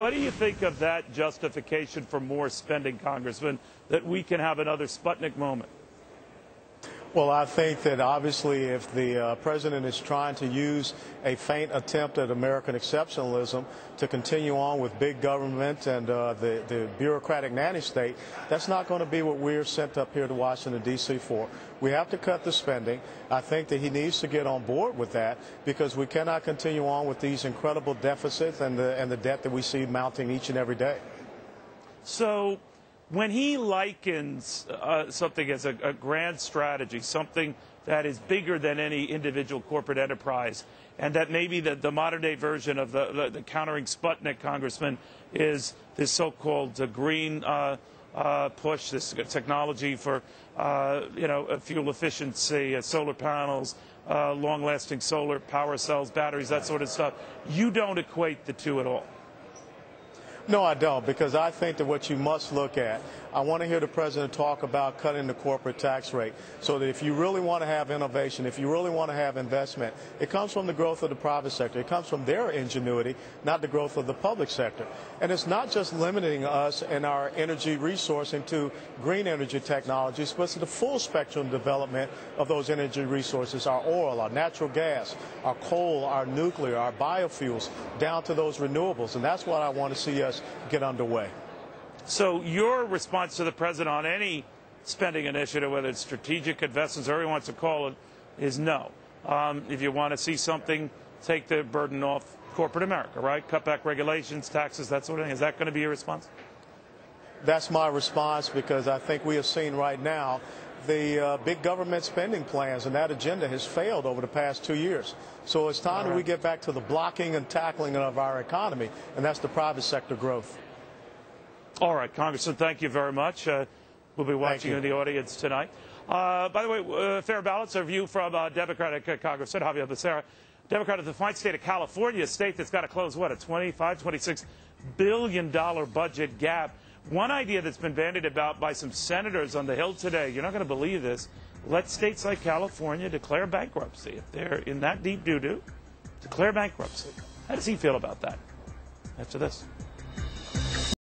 What do you think of that justification for more spending, Congressman, that we can have another Sputnik moment? Well, I think that obviously if the president is trying to use a faint attempt at American exceptionalism to continue on with big government and the bureaucratic nanny state, that's not going to be what we're sent up here to Washington, D.C. for. We have to cut the spending. I think that he needs to get on board with that because we cannot continue on with these incredible deficits and the debt that we see mounting each and every day. So when he likens something as a grand strategy, something that is bigger than any individual corporate enterprise, and that maybe the modern-day version of the countering Sputnik, Congressman, is this so-called green push, this technology for fuel efficiency, solar panels, long-lasting solar power cells, batteries, that sort of stuff. You don't equate the two at all. No, I don't, because I think that what you must look at, I want to hear the president talk about cutting the corporate tax rate so that if you really want to have innovation, if you really want to have investment, it comes from the growth of the private sector. It comes from their ingenuity, not the growth of the public sector. And it's not just limiting us and our energy resourcing to green energy technologies, but it's the full spectrum development of those energy resources, our oil, our natural gas, our coal, our nuclear, our biofuels, down to those renewables. And that's what I want to see us get underway. So your response to the president on any spending initiative, whether it's strategic investments or whatever he wants to call it, is no. If you want to see something, take the burden off corporate America, right? Cut back regulations, taxes, that sort of thing. Is that going to be your response? That's my response because I think we have seen right now the big government spending plans and that agenda has failed over the past 2 years. So it's time that we get back to the blocking and tackling of our economy, and that's the private sector growth. All right, Congressman, thank you very much. We'll be watching you in the audience tonight. By the way, fair balance, a view from Democratic Congressman Javier Becerra, Democrat of the fine state of California, a state that's got to close, what, a $25, $26 billion budget gap. One idea that's been bandied about by some senators on the Hill today, you're not going to believe this, let states like California declare bankruptcy. If they're in that deep doo-doo, declare bankruptcy. How does he feel about that? After this.